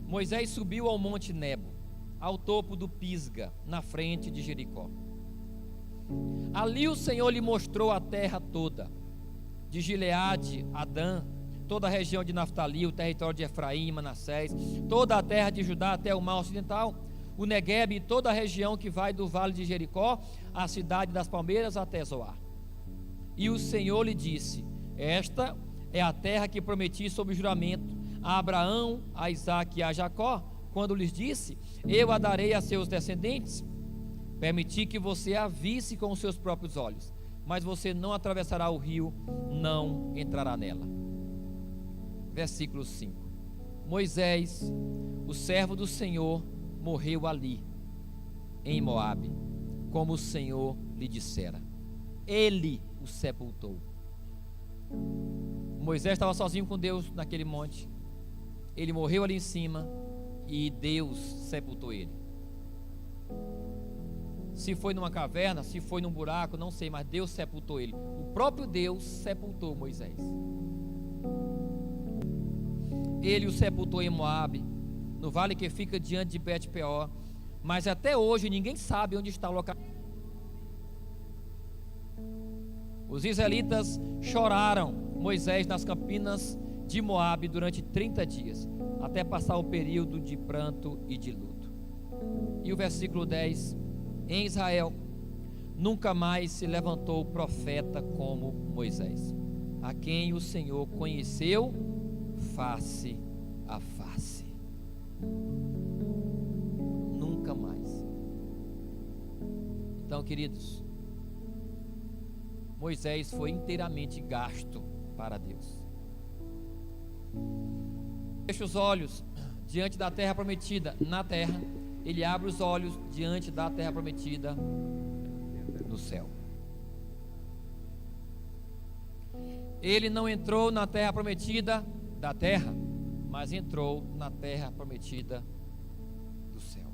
Moisés subiu ao monte Nebo, ao topo do Pisga, na frente de Jericó. Ali o Senhor lhe mostrou a terra toda, de Gileade a Dan, toda a região de Naftali, o território de Efraim e Manassés, toda a terra de Judá até o mar ocidental, o Neguebe e toda a região que vai do vale de Jericó, a cidade das palmeiras até Zoar. E o Senhor lhe disse: esta é a terra que prometi sob juramento a Abraão, a Isaque e a Jacó, quando lhes disse: eu a darei a seus descendentes. Permiti que você a visse com os seus próprios olhos, mas você não atravessará o rio, não entrará nela. Versículo 5. Moisés, o servo do Senhor, morreu ali, em Moabe, como o Senhor lhe dissera. Ele o sepultou. Moisés estava sozinho com Deus naquele monte. Ele morreu ali em cima e Deus sepultou ele. Se foi numa caverna, se foi num buraco, não sei, mas Deus sepultou ele. O próprio Deus sepultou Moisés. Ele o sepultou em Moabe, no vale que fica diante de Bet-peor. Mas até hoje ninguém sabe onde está o local. Os israelitas choraram Moisés nas campinas de Moabe durante 30 dias, até passar o período de pranto e de luto. E o versículo 10: em Israel nunca mais se levantou profeta como Moisés, a quem o Senhor conheceu face a face. Nunca mais. Então, queridos, Moisés foi inteiramente gasto para Deus. Fecha os olhos diante da terra prometida na terra. Ele abre os olhos diante da terra prometida no céu. Ele não entrou na terra prometida da terra, mas entrou na terra prometida do céu.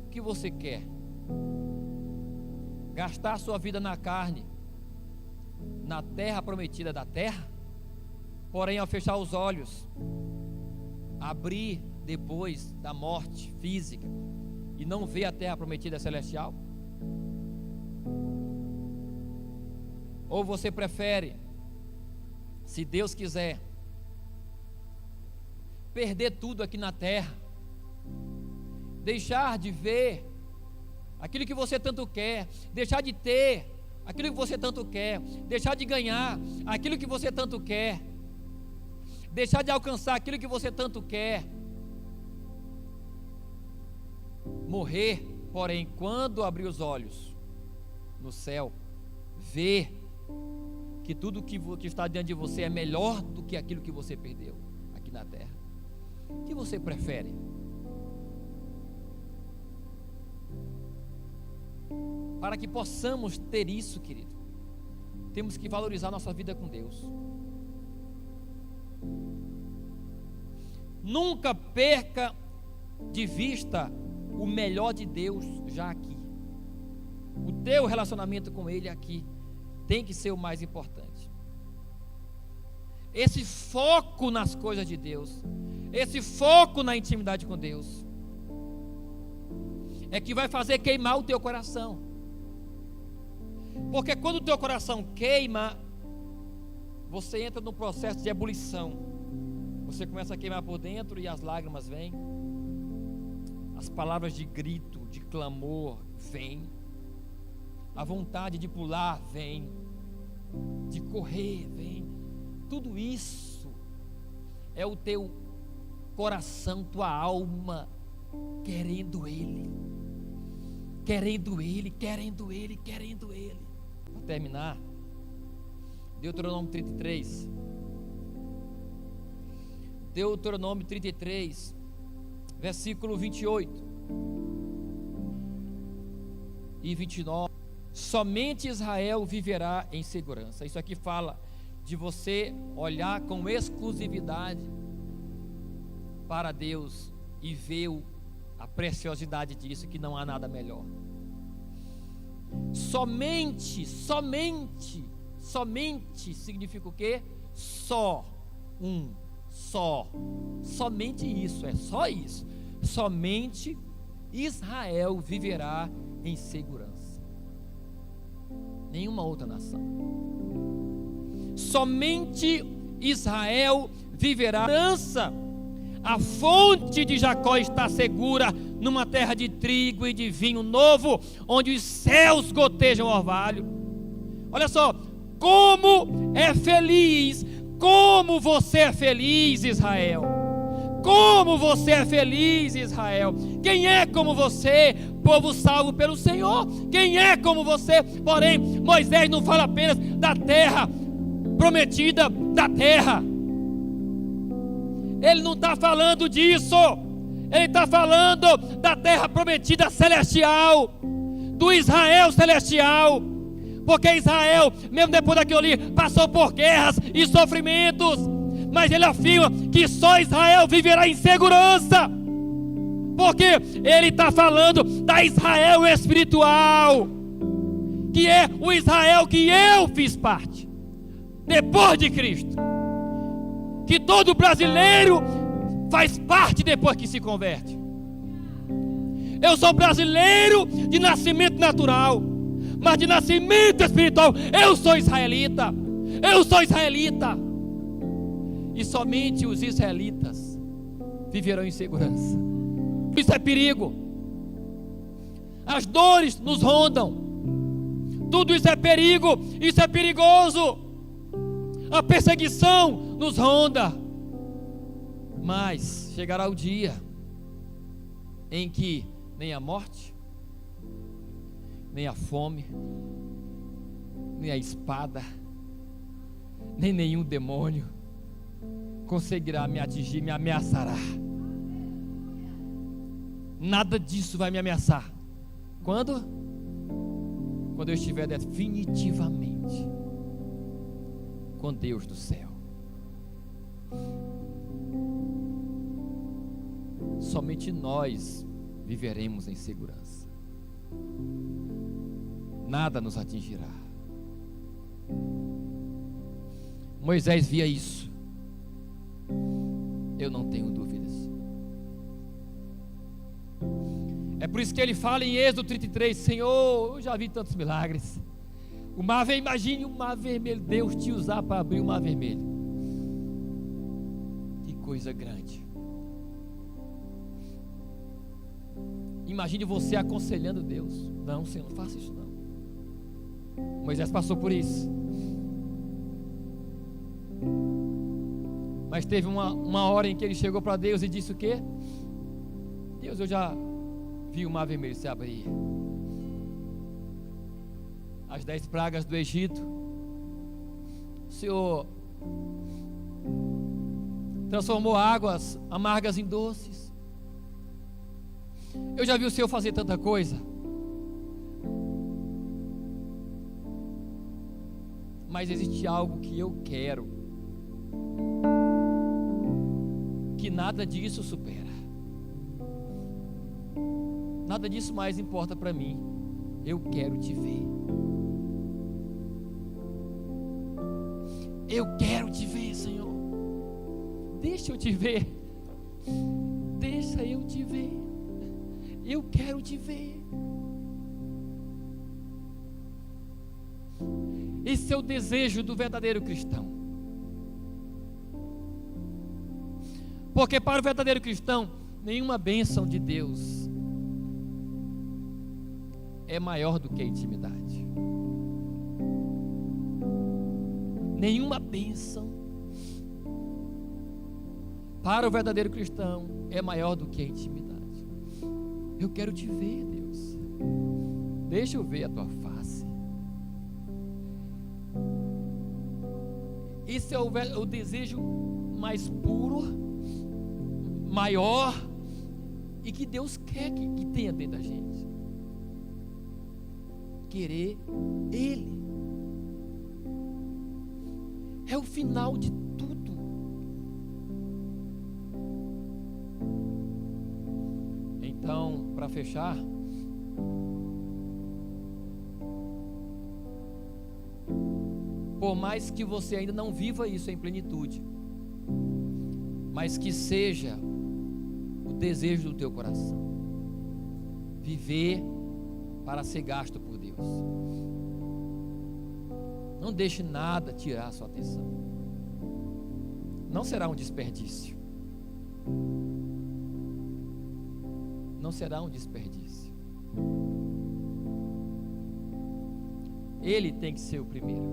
O que você quer? Gastar sua vida na carne, na terra prometida da terra? Porém, ao fechar os olhos, abrir depois da morte física e não ver a terra prometida celestial? Ou você prefere, se Deus quiser, perder tudo aqui na terra, deixar de ver aquilo que você tanto quer, deixar de ter aquilo que você tanto quer, deixar de ganhar aquilo que você tanto quer, deixar de alcançar aquilo que você tanto quer, morrer, porém, quando abrir os olhos no céu, ver que tudo que está diante de você é melhor do que aquilo que você perdeu aqui na terra? O que você prefere? Para que possamos ter isso, querido, temos que valorizar nossa vida com Deus. Nunca perca de vista o melhor de Deus já aqui. O teu relacionamento com Ele aqui tem que ser o mais importante. Esse foco nas coisas de Deus, esse foco na intimidade com Deus, é que vai fazer queimar o teu coração. Porque quando o teu coração queima, você entra no processo de ebulição. Você começa a queimar por dentro e as lágrimas vêm. As palavras de grito, de clamor vêm. A vontade de pular vem. De correr vem. Tudo isso é o teu coração, tua alma querendo Ele. Querendo Ele, querendo Ele, querendo Ele. Para terminar, Deuteronômio 33. Deuteronômio 33, versículo 28 e 29. Somente Israel viverá em segurança. Isso aqui fala de você olhar com exclusividade para Deus e ver a preciosidade disso, que não há nada melhor. Somente significa o quê? Só. Somente isso, é só isso. Somente Israel viverá em segurança. Nenhuma outra nação. Somente Israel viverá em segurança. A fonte de Jacó está segura numa terra de trigo e de vinho novo, onde os céus gotejam orvalho. Olha só, como é feliz, como você é feliz, Israel. Como você é feliz, Israel. Quem é como você, povo salvo pelo Senhor? Quem é como você? Porém, Moisés não fala apenas da terra prometida, da terra. Ele não está falando disso. Ele está falando da terra prometida celestial, do Israel celestial. Porque Israel, mesmo depois daquilo ali, passou por guerras e sofrimentos, mas ele afirma que só Israel viverá em segurança. Porque ele está falando da Israel espiritual, que é o Israel que eu fiz parte depois de Cristo, que todo brasileiro faz parte depois que se converte. Eu sou brasileiro de nascimento natural, mas de nascimento espiritual eu sou israelita. Eu sou israelita. E somente os israelitas viverão em segurança. Isso é perigo. As dores nos rondam. Tudo isso é perigo. Isso é perigoso. A perseguição nos ronda. Mas chegará o dia em que nem a morte, nem a fome, nem a espada, nem nenhum demônio conseguirá me atingir, me ameaçará. Nada disso vai me ameaçar. Quando? Quando eu estiver definitivamente com Deus do céu. Somente nós viveremos em segurança. Nada nos atingirá. Moisés via isso. Eu não tenho dúvidas. É por isso que ele fala em Êxodo 33: Senhor, eu já vi tantos milagres. O mar, imagine o mar vermelho, Deus te usar para abrir o mar vermelho. Que coisa grande. Imagine você aconselhando Deus: não, Senhor, não faça isso não. Moisés passou por isso. Mas teve uma hora em que ele chegou para Deus e disse o quê? Deus, eu já vi o mar vermelho se abrir. As 10 pragas do Egito, o Senhor transformou águas amargas em doces. Eu já vi o Senhor fazer tanta coisa. mas existe algo que eu quero, que nada disso supera, nada disso mais importa para mim. Eu quero te ver. Eu quero te ver, Senhor. Deixa eu te ver. Deixa eu te ver. Eu quero te ver. Esse é o desejo do verdadeiro cristão. Porque para o verdadeiro cristão, nenhuma bênção de Deus é maior do que a intimidade. Nenhuma bênção para o verdadeiro cristão é maior do que a intimidade. Eu quero te ver, Deus. Deixa eu ver a tua face. Esse é o desejo mais puro, maior, e que Deus quer que tenha dentro da gente. Querer Ele é o final de tudo. Então, para fechar, por mais que você ainda não viva isso em plenitude, mas que seja o desejo do teu coração, viver para ser gasto por Deus. Não deixe nada tirar a sua atenção. Não será um desperdício. Não será um desperdício. Ele tem que ser o primeiro.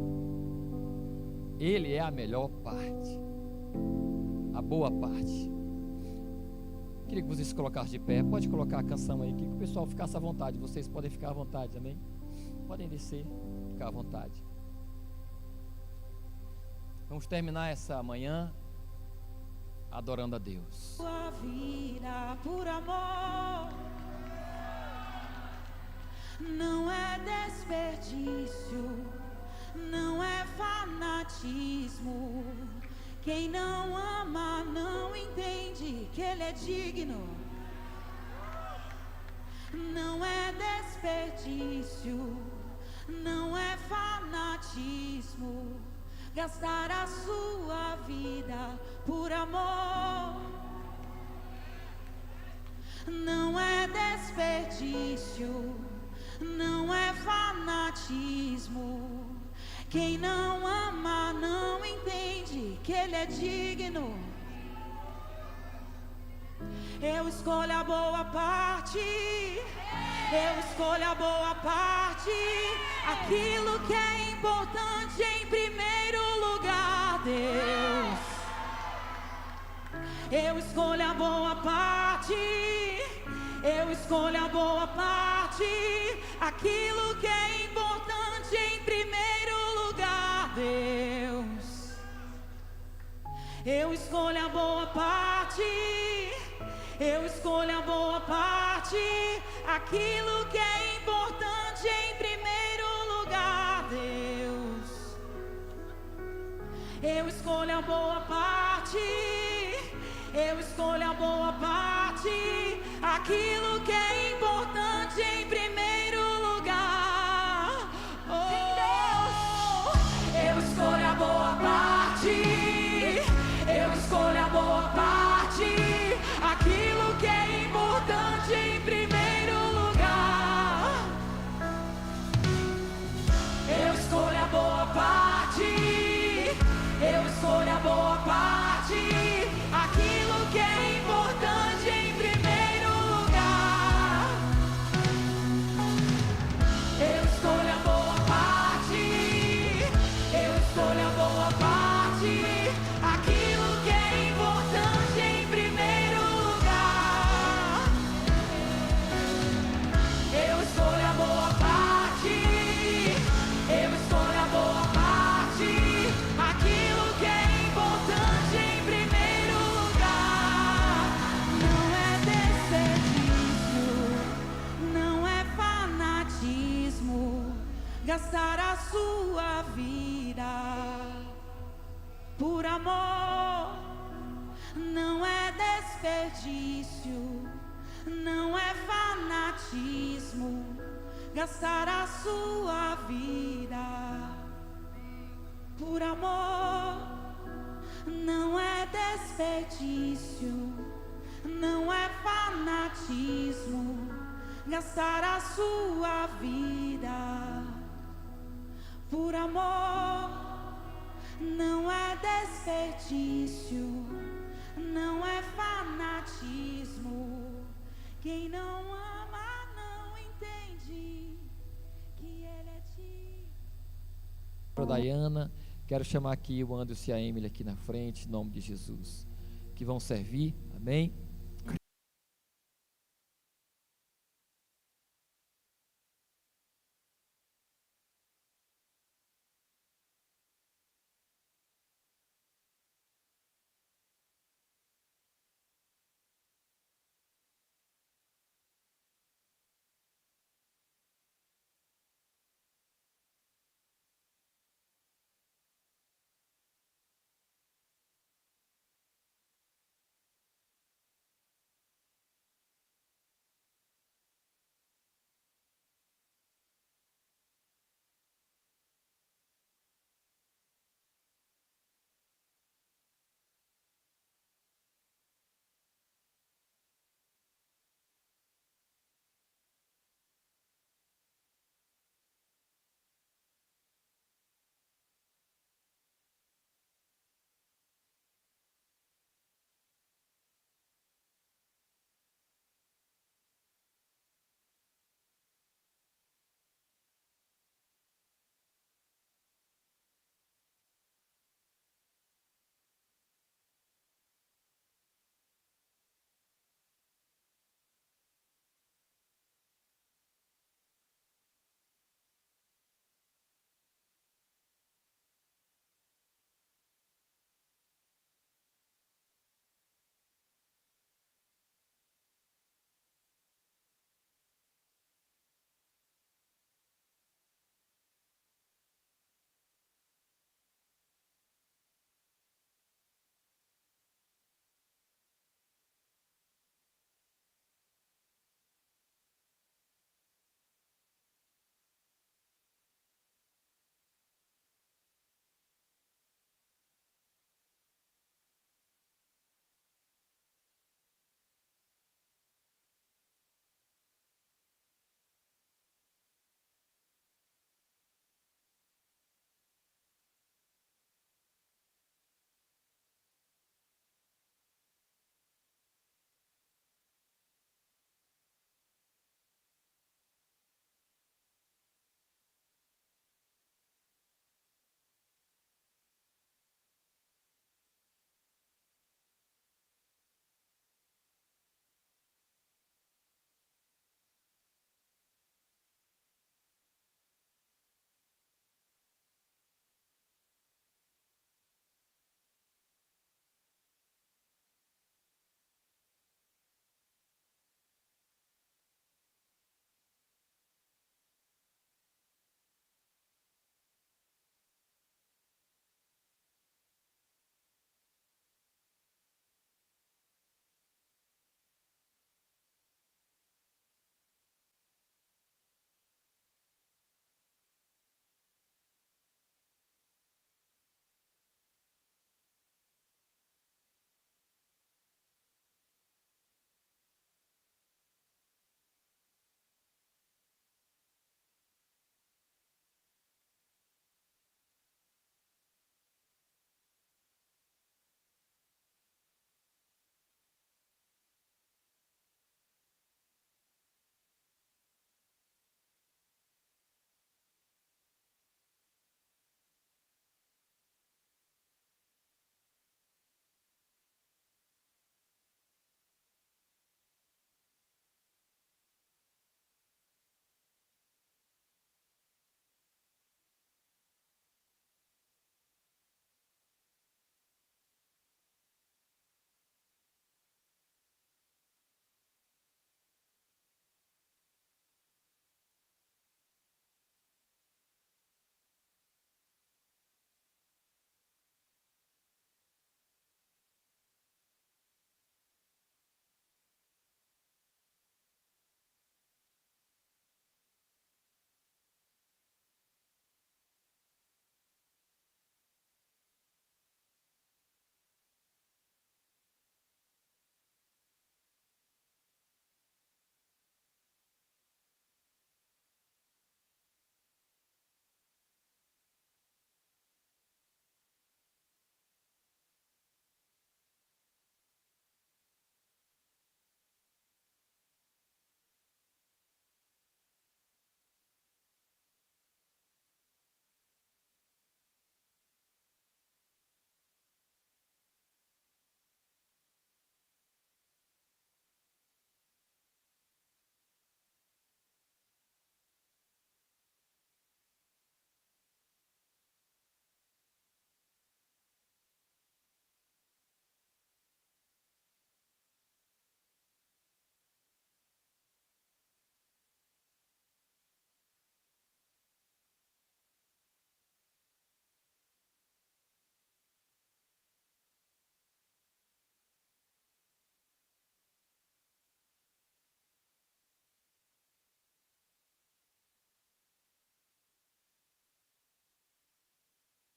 Ele é a melhor parte, a boa parte. Queria que vocês se colocassem de pé. Pode colocar a canção aí, que o pessoal ficasse à vontade. Vocês podem ficar à vontade, amém? Podem descer, ficar à vontade. Vamos terminar essa manhã adorando a Deus. Sua vida por amor não é desperdício, não é fanatismo. Quem não ama não entende que Ele é digno. Não é desperdício, não é fanatismo. Gastar a sua vida por amor não é desperdício, não é fanatismo. Quem não ama não entende que Ele é digno. Eu escolho a boa parte, eu escolho a boa parte, aquilo que é importante em primeiro lugar, Deus. Eu escolho a boa parte, eu escolho a boa parte, aquilo que é importante em primeiro lugar, Deus. Eu escolho a boa parte, eu escolho a boa parte, aquilo que é importante em primeiro lugar, Deus. Eu escolho a boa parte, eu escolho a boa parte, aquilo que é importante em primeiro lugar. Oh, eu escolho a boa parte, eu escolho a boa parte, aquilo que é importante em primeiro lugar. Eu escolho a boa parte, eu escolho a boa parte, aquilo que é importante em primeiro lugar. Eu escolho a boa parte, eu escolho a boa parte, aquilo que é importante em primeiro lugar. Eu escolho a boa parte, eu escolho a boa parte, aquilo que é importante em primeiro lugar. Não é desperdício, não é fanatismo, gastar a sua sua vida por amor. Não é desperdício, não é fanatismo gastar a sua vida por amor. Não é desperdício, não é fanatismo gastar a sua vida por amor. Não é desperdício, não é fanatismo. Quem não ama não entende que ele é ti. Diana, quero chamar aqui o Anderson e a Emily aqui na frente, em nome de Jesus, que vão servir, amém?